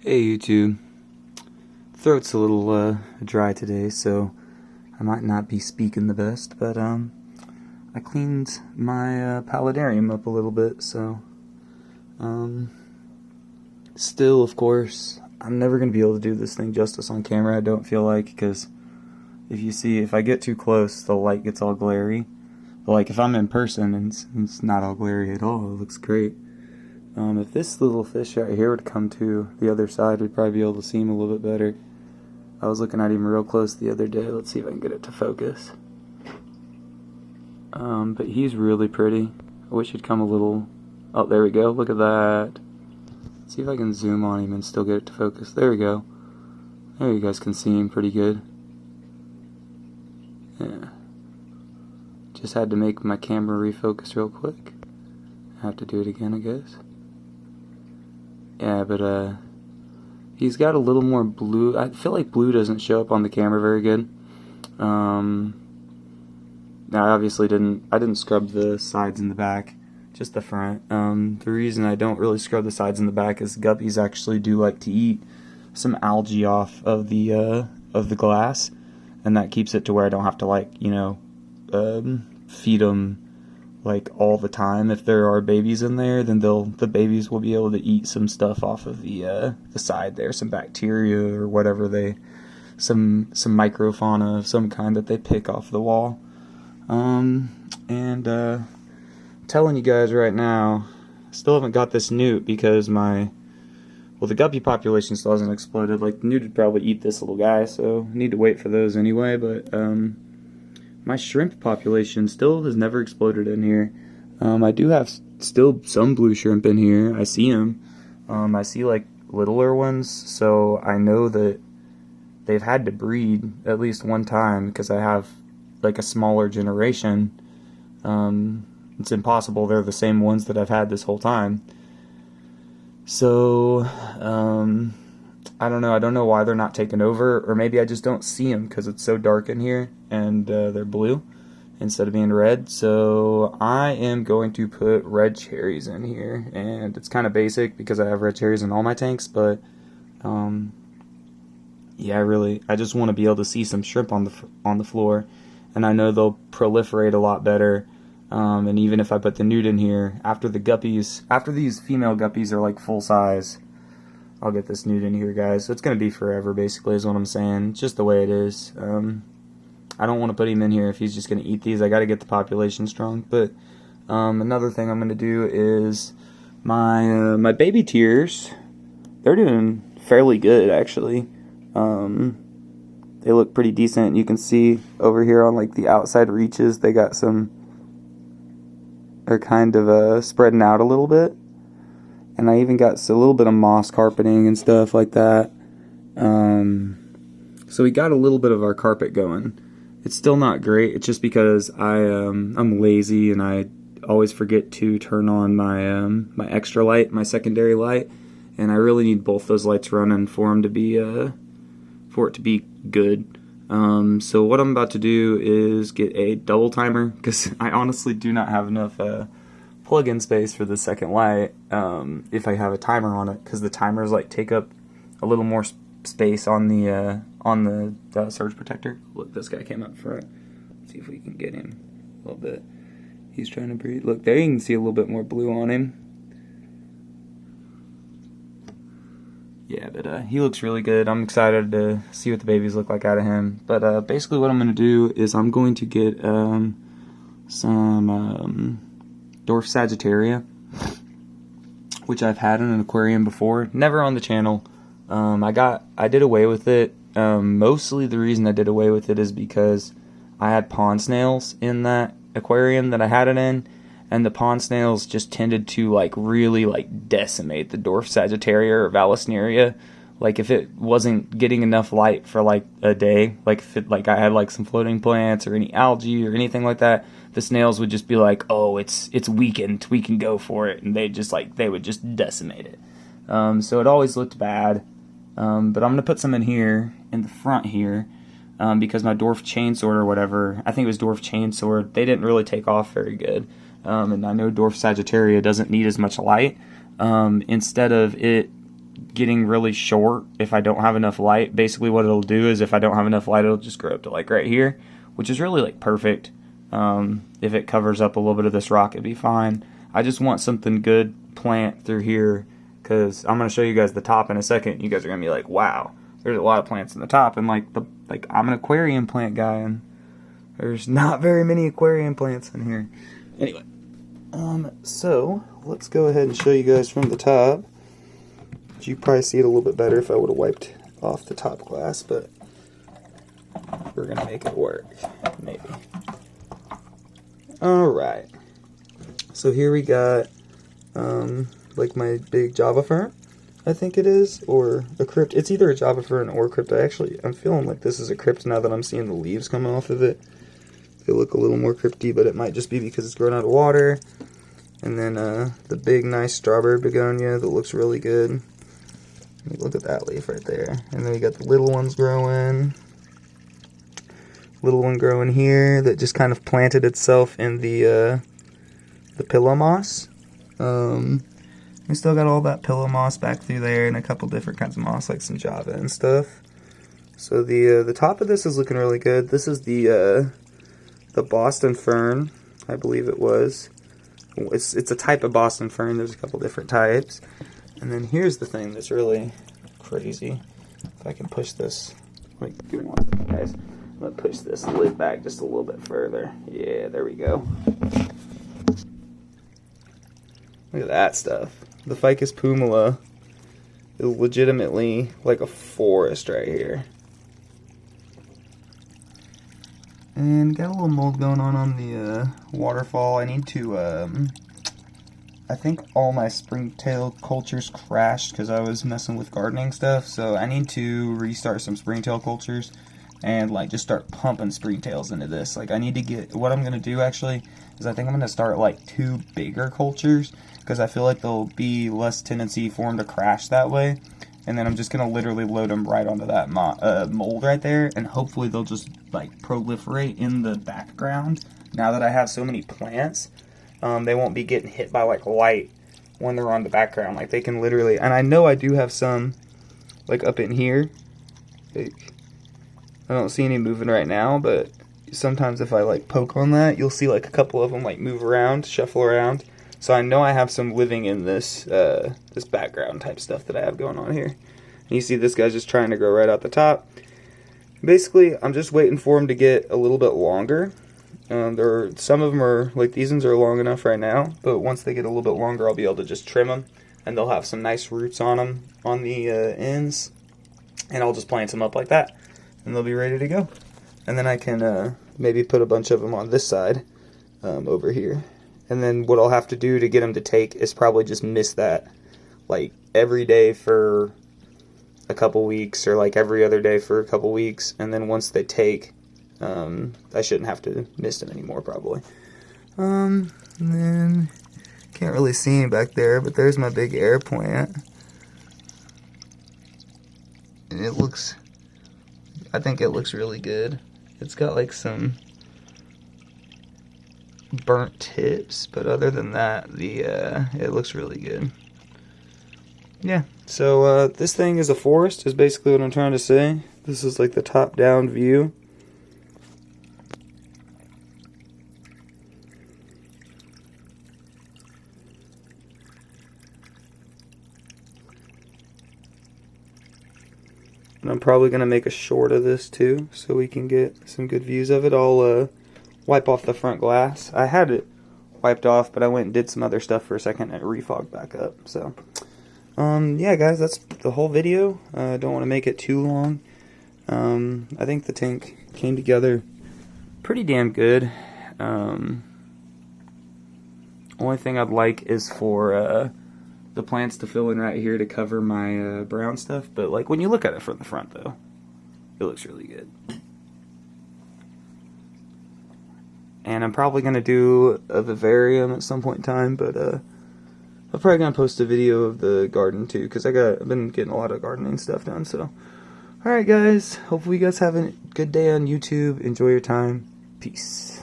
Hey YouTube, throat's a little dry today, so I might not be speaking the best, but I cleaned my paludarium up a little bit, so still, of course, I'm never going to be able to do this thing justice on camera, I don't feel like, because if I get too close, the light gets all glary. But like if I'm in person, and it's not all glary at all, it looks great. If this little fish right here would come to the other side, we'd probably be able to see him a little bit better. I was looking at him real close the other day. Let's see if I can get it to focus. But he's really pretty. I wish he'd come a little... Oh, there we go. Look at that. Let's see if I can zoom on him and still get it to focus. There we go. There, you guys can see him pretty good. Yeah. Just had to make my camera refocus real quick. I have to do it again, I guess. Yeah, but he's got a little more blue. I feel like blue doesn't show up on the camera very good. Now I obviously didn't scrub the sides and the back, just the front. The reason I don't really scrub the sides and the back is guppies actually do like to eat some algae off of the glass, and that keeps it to where I don't have to feed them like all the time. If there are babies in there, then the babies will be able to eat some stuff off of the side there, some bacteria or whatever some microfauna of some kind that they pick off the wall. Telling you guys right now, still haven't got this newt because the guppy population still hasn't exploded. Like, the newt would probably eat this little guy, so I need to wait for those anyway, but my shrimp population still has never exploded in here. I do have still some blue shrimp in here. I see them. I see like littler ones, so I know that they've had to breed at least one time because I have like a smaller generation. It's impossible they're the same ones that I've had this whole time. So, I don't know. I don't know why they're not taking over, or maybe I just don't see them because it's so dark in here and they're blue instead of being red. So I am going to put red cherries in here, and it's kind of basic because I have red cherries in all my tanks, but yeah, I just want to be able to see some shrimp on the floor, and I know they'll proliferate a lot better. And even if I put the newt in here, after these female guppies are like full size, I'll get this newt in here, guys. So it's going to be forever, basically, is what I'm saying. It's just the way it is. I don't want to put him in here if he's just going to eat these. I got to get the population strong. But another thing I'm going to do is my baby tears. They're doing fairly good, actually. They look pretty decent. You can see over here on like the outside reaches, they got some. They're kind of spreading out a little bit. And I even got a little bit of moss carpeting and stuff like that. So we got a little bit of our carpet going. It's still not great. It's just because I'm lazy and I always forget to turn on my extra light, my secondary light, and I really need both those lights running for it to be good. So what I'm about to do is get a double timer, because I honestly do not have enough plug-in space for the second light if I have a timer on it, because the timers like take up a little more space on the surge protector. Look, this guy came up front. Let's see if we can get him a little bit. He's trying to breathe. Look, there you can see a little bit more blue on him. Yeah, but he looks really good. I'm excited to see what the babies look like out of him. But basically what I'm going to do is I'm going to get some Dwarf Sagittaria, which I've had in an aquarium before. Never on the channel. I did away with it. Mostly the reason I did away with it is because I had pond snails in that aquarium that I had it in. And the pond snails just tended to really decimate the Dwarf Sagittaria or Vallisneria. Like if it wasn't getting enough light for a day, if I had some floating plants or any algae or anything like that, the snails would just be like, oh, it's weakened, we can go for it, and they would just decimate it. So it always looked bad. But I'm gonna put some in here in the front here. Because my dwarf chainsword or whatever, I think it was dwarf chainsword, they didn't really take off very good. And I know Dwarf Sagittaria doesn't need as much light. Instead of it getting really short if I don't have enough light. Basically what it'll do is if I don't have enough light, it'll just grow up to like right here, which is really like perfect. If it covers up a little bit of this rock, it'd be fine. I just want something good plant through here, because I'm going to show you guys the top in a second. You guys are going to be like, wow, there's a lot of plants in the top. And like I'm an aquarium plant guy, and there's not very many aquarium plants in here. Anyway, so let's go ahead and show you guys from the top. You probably see it a little bit better if I would have wiped off the top glass, but we're going to make it work, maybe. Alright, so here we got like my big Java fern, I think it is, or a crypt. It's either a Java fern or a crypt. I'm feeling like this is a crypt now that I'm seeing the leaves coming off of it. They look a little more crypty, but it might just be because it's growing out of water. And then the big nice strawberry begonia that looks really good. Look at that leaf right there. And then we got the little ones growing. Little one growing here that just kind of planted itself in the pillow moss. We still got all that pillow moss back through there and a couple different kinds of moss like some Java and stuff. So the top of this is looking really good. This is the Boston fern, I believe it was. It's a type of Boston fern. There's a couple different types. And then here's the thing that's really crazy. If I can push this, wait, give me 1 second, guys. I'm gonna push this lid back just a little bit further. Yeah, there we go. Look at that stuff. The Ficus pumila is legitimately like a forest right here. And got a little mold going on the waterfall. I need to, I think all my springtail cultures crashed because I was messing with gardening stuff. So I need to restart some springtail cultures and like just start pumping springtails into this. Like I need to get, what I'm going to do actually is I think I'm going to start like 2 bigger cultures because I feel like there'll be less tendency for them to crash that way. And then I'm just going to literally load them right onto that mold right there, and hopefully they'll just like proliferate in the background. Now that I have so many plants, they won't be getting hit by like light when they're on the background. Like they can literally, and I know I do have some like up in here. Like, I don't see any moving right now, but sometimes if I like poke on that, you'll see like a couple of them like move around, shuffle around. So I know I have some living in this this background type stuff that I have going on here. And you see this guy's just trying to grow right out the top. Basically, I'm just waiting for them to get a little bit longer. Some of them are, like these ones are long enough right now, but once they get a little bit longer, I'll be able to just trim them, and they'll have some nice roots on them on the ends, and I'll just plant them up like that, and they'll be ready to go. And then I can maybe put a bunch of them on this side over here. And then what I'll have to do to get them to take is probably just mist that like every day for a couple weeks, or like every other day for a couple weeks. And then once they take, I shouldn't have to mist them anymore probably. And then can't really see him back there, but there's my big air plant. And it looks, I think it looks really good. It's got like some burnt tips, but other than that, it looks really good. Yeah, so this thing is a forest, is basically what I'm trying to say. This is like the top-down view. And I'm probably going to make a short of this too, so we can get some good views of it. I'll wipe off the front glass. I had it wiped off, but I went and did some other stuff for a second and it refogged back up. So, yeah, guys, that's the whole video. I don't want to make it too long. I think the tank came together pretty damn good. Only thing I'd like is for the plants to fill in right here to cover my brown stuff. But like when you look at it from the front, though, it looks really good. And I'm probably going to do a vivarium at some point in time, but I'm probably going to post a video of the garden too, because I've been getting a lot of gardening stuff done. So, alright guys, hopefully you guys have a good day on YouTube. Enjoy your time. Peace.